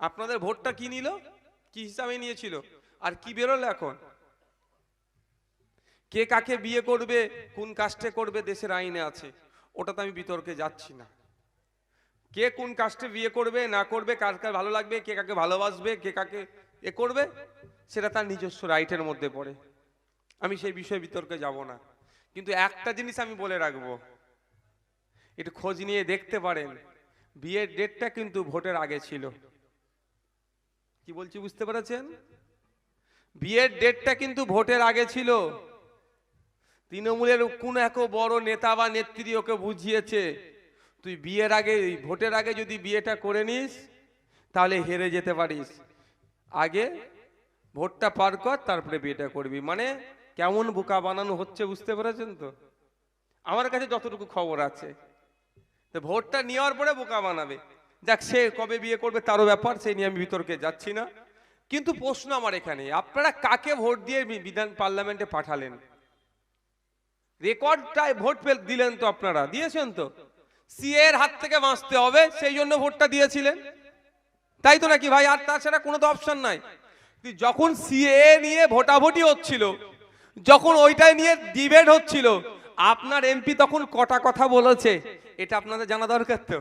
আপনাদের ভোটটা কি নিল, কি হিসাবে নিয়েছিল, আর কি বেরোলো এখন? কে কাকে বিয়ে করবে, কোন কাস্টে করবে, দেশের আইনে আছে, ওটাতে আমি বিতর্কে যাচ্ছি না। কে কোন কাস্টে বিয়ে করবে না করবে, কার কার ভালো লাগবে, কে কাকে ভালোবাসবে, কে কাকে এ করবে, সেটা তার নিজস্ব রাইটের মধ্যে পড়ে। আমি সেই বিষয়ে বিতর্কে যাব না। কিন্তু একটা জিনিস আমি বলে রাখবো, একটু খোঁজ নিয়ে দেখতে পারেন, বিয়ের ডেটটা কিন্তু ভোটের আগে ছিল। কি বলছি বুঝতে পেরেছেন? বিয়ের ডেটটা কিন্তু ভোটের আগে ছিল। তৃণমূলের কোন এক বড় নেতা বা নেত্রী ওকে বুঝিয়েছে, তুই বিয়ের আগে, ভোটের আগে যদি বিয়েটা করে নিস তাহলে হেরে যেতে পারিস, আগে ভোটটা পার কর তারপরে বিয়েটা করবি। মানে কেমন বোকা বানানো হচ্ছে বুঝতে পেরেছেন তো? আমার কাছে যতটুকু খবর আছে, তো ভোটটা নেওয়ার পরে বোকা বানাবে। যাক, সে কবে বিয়ে করবে তারও ব্যাপার, সেই নিয়ে আমি বিতর্কে যাচ্ছি না। কিন্তু প্রশ্ন আমার এখানে, আপনারা কাকে ভোট দিয়ে বিধান পার্লামেন্টে পাঠালেন? রেকর্ডটাই ভোট দিলেন তো, আপনারা দিয়েছেন তো, সিএ এর হাত থেকে বাঁচতে হবে সেই জন্য ভোটটা দিয়েছিলেন, তাই তো নাকি ভাই? আর তাছাড়া কোনো তো অপশন নাই। যখন সিএ নিয়ে ভোটাভুটি হচ্ছিল, যখন ওইটাই নিয়ে ডিবেট হচ্ছিল, আপনার এমপি তখন কটা কথা বলেছে এটা আপনাদের জানা দরকার তো।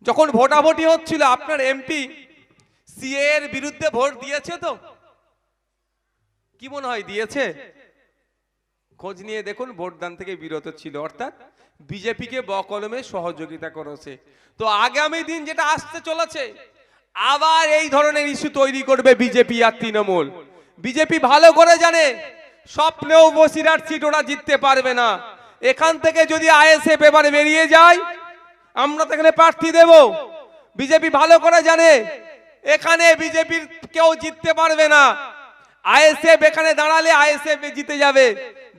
যখন ভোটাভুটি হচ্ছিল আপনার এমপি সিএ এর বিরুদ্ধে ভোট দিয়েছে তো? কি মনে হয় দিয়েছে? খোঁজ নিয়ে দেখুন, ভোটদান থেকে বিরত ছিল, অর্থাৎ বিজেপিকে বকলমে সহযোগিতা করেছে। তো আগামী দিন যেটা আসতে চলেছে, আবার এই ধরনের ইস্যু তৈরি করবে বিজেপি আর তৃণমূল। বিজেপি ভালো করে জানে স্বপ্নেও বসিরহাট সিট ওরা জিততে পারবে না। এখান থেকে যদি আইএসএফ এবারে বেরিয়ে যায়, আমরা তো এখানে প্রার্থী দেব। বিজেপি ভালো করে জানে এখানে বিজেপির কেউ জিততে পারবে না। আইএসএফ এখানে দাঁড়ালে আইএসএফ জিতে যাবে।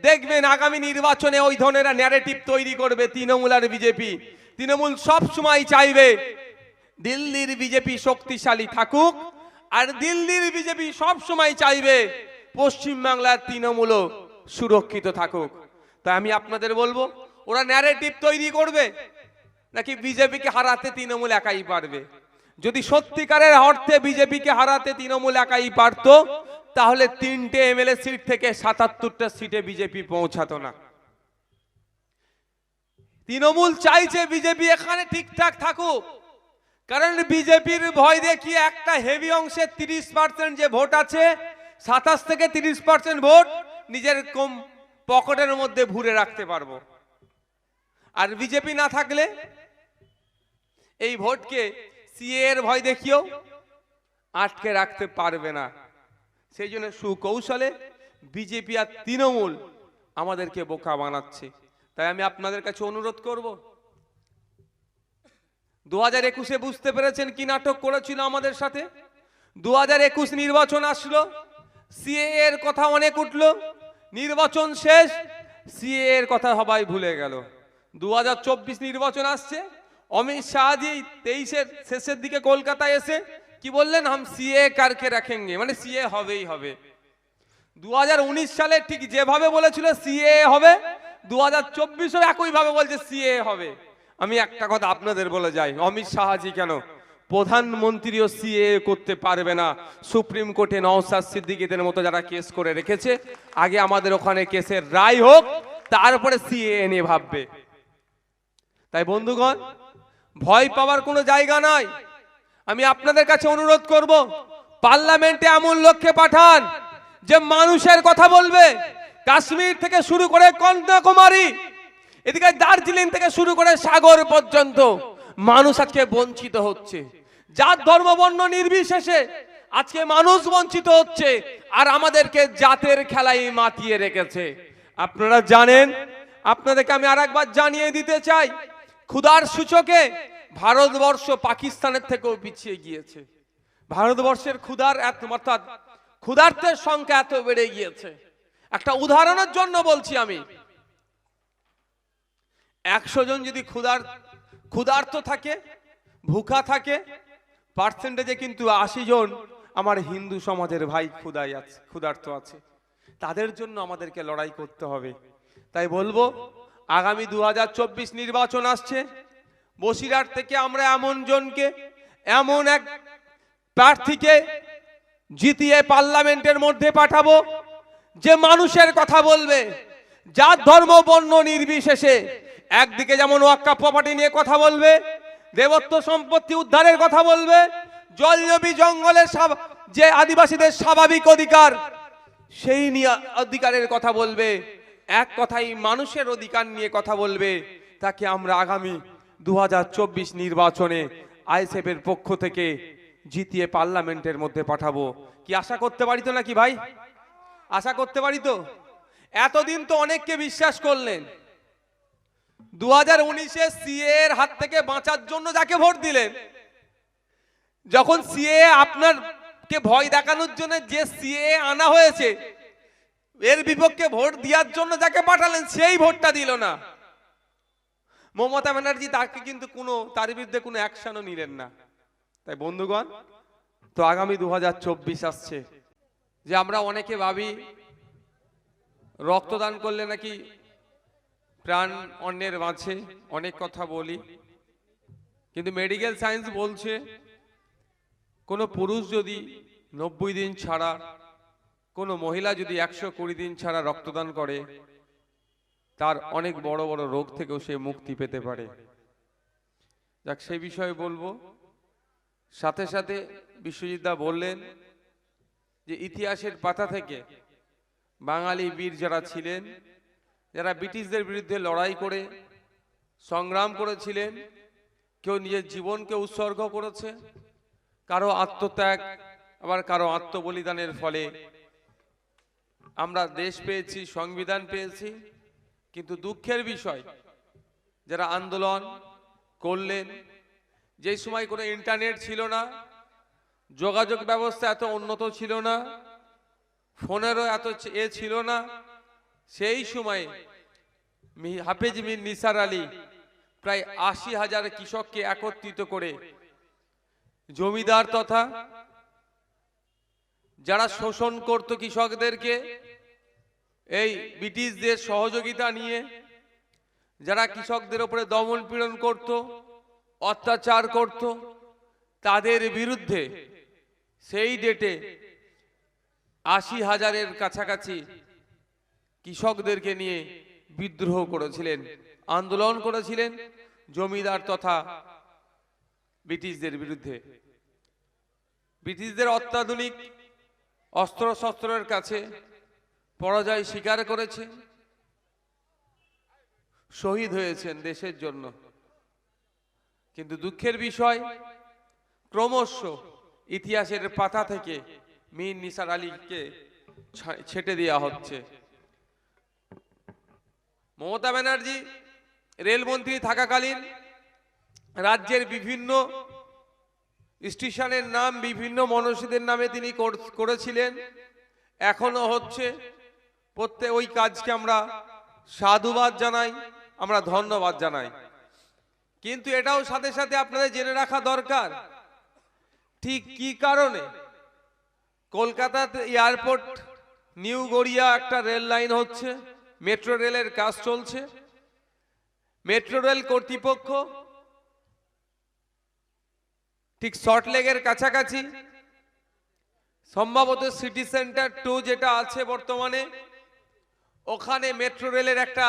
দেখবেন আগামী নির্বাচনে ওই ধরনের ন্যারেটিভ তৈরি করবে তৃণমূল আর বিজেপি। তৃণমূল সব সময় চাইবে দিল্লির বিজেপি শক্তিশালী থাকুক, আর দিল্লির বিজেপি সব সময় চাইবে পশ্চিমবাংলার তৃণমূলও সুরক্ষিত থাকুক। তাই আমি আপনাদের বলবো, ওরা ন্যারেটিভ তৈরি করবে নাকি বিজেপিকে হারাতে তৃণমূল একাই পারবে? যদি সত্যিকারের অর্থে বিজেপিকে হারাতে তৃণমূল একাই পারতো, তাহলে 3টে এমএলএ সিট থেকে 77টা সিটে বিজেপি পৌঁছাতো না। তৃণমূল চাইছে বিজেপি এখানে ঠিকঠাক থাকুক, কারণ বিজেপির ভয় দেখিয়ে একটা হেভি অংশের 30% যে ভোট আছে, 27 থেকে 30% ভোট নিজের কম পকেটের মধ্যে ভরে রাখতে পারবো। আর বিজেপি না থাকলে এই ভোটকে সিএ এর ভয় দেখিয়েও আটকে রাখতে পারবে না। সেই জন্য সুকৌশলে বিজেপি আর তৃণমূল আমাদেরকে বোকা বানাচ্ছে। তাই আমি আপনাদের কাছে অনুরোধ করব, 2021-এ বুঝতে পেরেছেন কি নাটক করেছিল আমাদের সাথে। 2021 নির্বাচন আসলো, সিএ এর কথা অনেক উঠলো, নির্বাচন শেষ, সিএ এর কথা সবাই ভুলে গেল। 2024 নির্বাচন আসছে, অমিত শাহজি 23-এর শেষের দিকে কলকাতায় এসে কি বললেন, হাম সিএ কারকে রাখেঙ্গে, মানে সিএ হবেই হবে। 2019 সালে ঠিক যেভাবে বলেছিল সিএ হবে, 2024-ও একই ভাবে বলছে সিএ হবে। আমি একটা কথা আপনাদের বলে যাই, অমিত শাহজি কেন, প্রধানমন্ত্রীও সিএ করতে পারবে না। সুপ্রিম কোর্টে নওশাদ সিদ্দিকীদের মতো যারা কেস করে রেখেছে, আগে আমাদের ওখানে কেসের রায় হোক, তারপরে সিএ নিয়ে ভাববে। তাই বন্ধুগণ, ভয় পাওয়ার কোনো জায়গা নাই। আমি আপনাদের কাছে অনুরোধ করব, পার্লামেন্টে এমন লোককে পাঠান যে মানুষের কথা বলবে। কাশ্মীর থেকে শুরু করে কন্যাকুমারী, এদিকে দার্জিলিং থেকে শুরু করে সাগর পর্যন্ত মানুষ আজকে বঞ্চিত হচ্ছে। জাত ধর্ম বর্ণ নির্বিশেষে আজকে মানুষ বঞ্চিত হচ্ছে, আর আমাদেরকে জাতের খেলায় মাতিয়ে রেখেছে। আপনারা জানেন, আপনাদেরকে আমি আরেকবার জানিয়ে দিতে চাই, ক্ষুধার সূচকে ভারতবর্ষ পাকিস্তানের থেকেও পিছিয়ে গিয়েছে। ভারতবর্ষের ক্ষুধার অর্থাৎ ক্ষুধার্তের সংখ্যা এত বেড়ে গিয়েছে। একটা উদাহরণের জন্য বলছি, আমি 100 জন যদি ক্ষুধার্ত থাকে, ভুখা থাকে, পার্সেন্টেজে কিন্তু 80 জন আমার হিন্দু সমাজের ভাই ক্ষুধার্ত আছে। তাদের জন্য আমাদেরকে লড়াই করতে হবে। তাই বলবো, আগামী 2024 নির্বাচন আসছে, বসিরহাট থেকে আমরা এমন জনকে, এমন এক প্রার্থীকে জিতিয়ে পার্লামেন্টের মধ্যে পাঠাবো যে মানুষের কথা বলবে, জাত ধর্ম বর্ণ নির্বিশেষে। একদিকে যেমন ওয়াক্ফ প্রপার্টি নিয়ে কথা বলবে, দেবত্ব সম্পত্তি উদ্ধারের কথা বলবে, জলজমি জঙ্গলের যে আদিবাসীদের স্বাভাবিক অধিকার সেই নিয়ে অধিকারের কথা বলবে। এক কথাই মানুষের অধিকার নিয়ে কথা বলবে। তাকে আমরা আগামী 2024 নির্বাচনে আইএসএফ এর পক্ষ থেকে জিতিয়ে পার্লামেন্টের মধ্যে পাঠাবো। কি আশা করতে পারি তো নাকি ভাই? আশা করতে পারি তো? এতদিন তো অনেককে বিশ্বাস করলেন, 2019-এ সিএ এর হাত থেকে বাঁচার জন্য যাকে ভোট দিলেন, যখন সিএ আপনারকে ভয় দেখানোর জন্য যে সিএ আনা হয়েছে এর বিপক্ষে ভোট দেওয়ার জন্য যাকে পাঠালেন সেই ভোটটা দিল না। মমতা ব্যানার্জি তাকে কিন্তু তার বিরুদ্ধে কোনো অ্যাকশনও নিলেন না। তাই বন্ধুগণ, তো আগামী 2024 আসছে, যে আমরা অনেকে ভাবি রক্তদান করলে নাকি প্রাণ অন্যের বাঁচে, অনেক কথা বলি, কিন্তু মেডিকেল সায়েন্স বলছে কোনো পুরুষ যদি 90 দিন ছাড়া, কোনো মহিলা যদি 120 দিন ছাড়া রক্তদান করে, তার অনেক বড় বড় রোগ থেকেও সে মুক্তি পেতে পারে। যাক, সেই বিষয়ে বলবো। সাথে সাথে বিশ্বজিৎ দা বললেন যে ইতিহাসের পাতা থেকে বাঙালি বীর যারা ছিলেন, যারা ব্রিটিশদের বিরুদ্ধে লড়াই করে সংগ্রাম করেছিলেন, কেউ নিজের জীবনকে উৎসর্গ করেছে, কারো আত্মত্যাগ, আবার কারো আত্মবলিদানের ফলে আমরা দেশ পেয়েছি, সংবিধান পেয়েছি। কিন্তু দুঃখের বিষয়, যারা আন্দোলন করলেন, যে সময় কোনো ইন্টারনেট ছিল না, যোগাযোগ ব্যবস্থা এত উন্নত ছিল না, ফোনেরও এত ছিল না, সেই সময় হাফেজ মীর নিসার আলী প্রায় 80,000 কৃষককে একত্রিত করে জমিদার তথা যারা শোষণ করত কৃষকদেরকে, এই ব্রিটিশদের সহযোগিতা নিয়ে যারা কৃষকদের উপরে দমন পীড়ন করত, অত্যাচার করত, তাদের বিরুদ্ধে সেই ডেটে 80,000-এর কাছাকাছি কৃষকদেরকে নিয়ে বিদ্রোহ করেছিলেন, আন্দোলন করেছিলেন জমিদার তথা ব্রিটিশদের বিরুদ্ধে। ব্রিটিশদের অত্যাধুনিক অস্ত্র শস্ত্রের কাছে পরাজয় স্বীকার করেছে, শহীদ হয়েছেন দেশের জন্য। কিন্তু দুঃখের বিষয়, ক্রমশ ইতিহাসের পাতা থেকে মীর নিসার আলীকে ছেটে দেওয়া হচ্ছে। মমতা ব্যানার্জি রেলমন্ত্রী থাকাকালীন রাজ্যের বিভিন্ন স্টেশনের নাম বিভিন্ন মনীষীদের নামে তিনি করেছিলেন, এখনো হচ্ছে। প্রত্যেক ওই কাজকে আমরা সাধুবাদ জানাই, আমরা ধন্যবাদ জানাই। কিন্তু এটাও সাথে সাথে আপনাদের জেনে রাখা দরকার, ঠিক কি কারণে কলকাতাতে এয়ারপোর্ট নিউ গড়িয়া একটা রেল লাইন হচ্ছে, মেট্রো রেলের কাজ চলছে। মেট্রো রেল কর্তৃপক্ষ ঠিক সল্টলেকের কাছাকাছি, সম্ভবত সিটি সেন্টার 2 যেটা আছে বর্তমানে, ওখানে মেট্রো রেলের একটা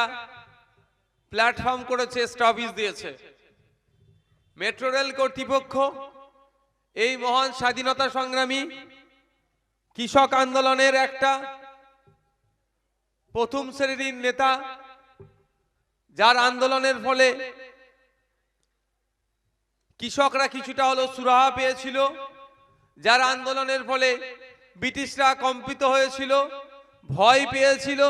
প্ল্যাটফর্ম করেছে, স্টপেজ দিয়েছে। মেট্রো রেল কর্তৃপক্ষ এই মহান স্বাধীনতা সংগ্রামী কৃষক আন্দোলনের একটা প্রথম শ্রেণীর নেতা, যার আন্দোলনের ফলে কৃষকরা কিছুটা হলো সুরাহা পেয়েছিল, যার আন্দোলনের ফলে ব্রিটিশরা কম্পিত হয়েছিল, ভয় পেয়েছিল,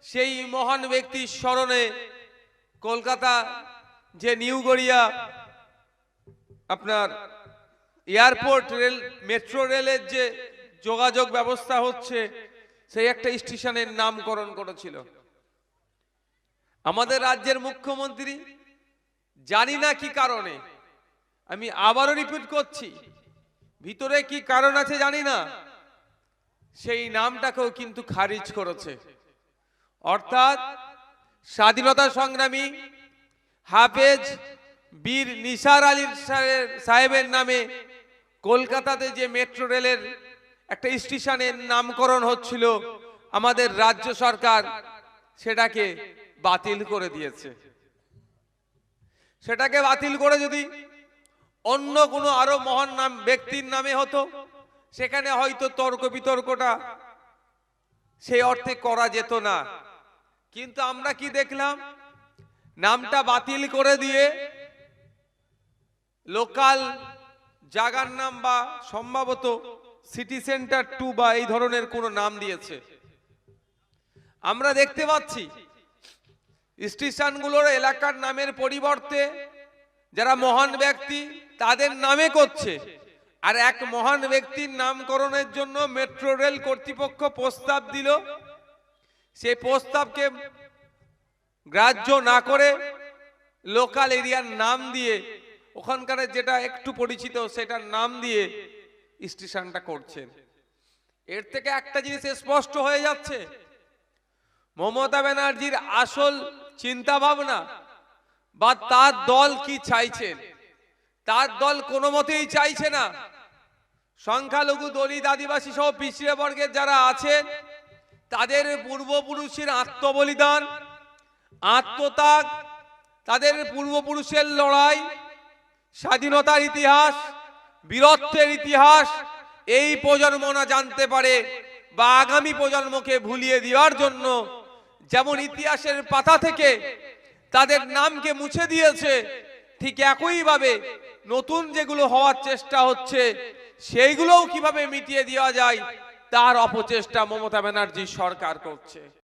সেই মহান ব্যক্তির স্মরণে কলকাতা যে নিউ গড়িয়া আপনার এয়ারপোর্ট রেল, মেট্রো রেলের যে যোগাযোগ ব্যবস্থা হচ্ছে, সেই একটা স্টেশনের নামকরণ করেছিল আমাদের রাজ্যের মুখ্যমন্ত্রী। জানি না কি কারণে, আমি আবারও রিপিট করছি, ভিতরে কি কারণ আছে জানি না, সেই নামটাকেও কিন্তু খারিজ করেছে। অর্থাৎ স্বাধীনতা সংগ্রামী হাফেজ বীর নিসার আলী সাহেবের নামে কলকাতাতে যে মেট্রো রেলের একটা স্টেশনের নামকরণ হচ্ছিল, আমাদের রাজ্য সরকার সেটাকে বাতিল করে দিয়েছে। সেটাকে বাতিল করে যদি অন্য কোনো আরো মহান নাম ব্যক্তির নামে হতো, সেখানে হয়তো তর্ক বিতর্কটা সেই অর্থে করা যেত না। কিন্তু আমরা কি দেখলাম, নামটা বাতিল করে দিয়ে লোকাল জায়গার নাম বা সম্ভবত সিটি সেন্টার 2 বা এই ধরনের কোনো নাম দিয়েছে। আমরা দেখতে পাচ্ছি স্টেশনগুলোর এলাকার নামের পরিবর্তে যারা মহান ব্যক্তি তাদের নামে করছে। আর এক মহান ব্যক্তির নামকরণের জন্য মেট্রো রেল কর্তৃপক্ষ প্রস্তাব দিল, সেই প্রস্তাবকে গ্রাহ্য না করে লোকাল এরিয়ার নাম দিয়ে, ওখানকার যেটা একটু পরিচিত সেটার নাম দিয়ে স্টেশনটা করছেন। এর থেকে একটা জিনিস স্পষ্ট হয়ে যাচ্ছে, মমতা ব্যানার্জির আসল চিন্তা ভাবনা বা তার দল কি চাইছেন। তার দল কোনো মতেই চাইছে না সংখ্যালঘু, দলিত, আদিবাসী সহ পিছিয়ে বর্গের যারা আছেন তাদের পূর্বপুরুষের আত্মবলিদান, আত্মত্যাগ, তাদের পূর্বপুরুষের লড়াই, স্বাধীনতার ইতিহাস, বীরত্বের ইতিহাস এই প্রজন্ম না জানতে পারে বা আগামী প্রজন্মকে ভুলিয়ে দেওয়ার জন্য যেমন ইতিহাসের পাতা থেকে তাদের নামকে মুছে দিয়েছে, ঠিক একইভাবে নতুন যেগুলো হওয়ার চেষ্টা হচ্ছে সেইগুলোও কিভাবে মিটিয়ে দেওয়া যায় তার অপচেষ্টা মমতা ব্যানার্জি সরকার করছে।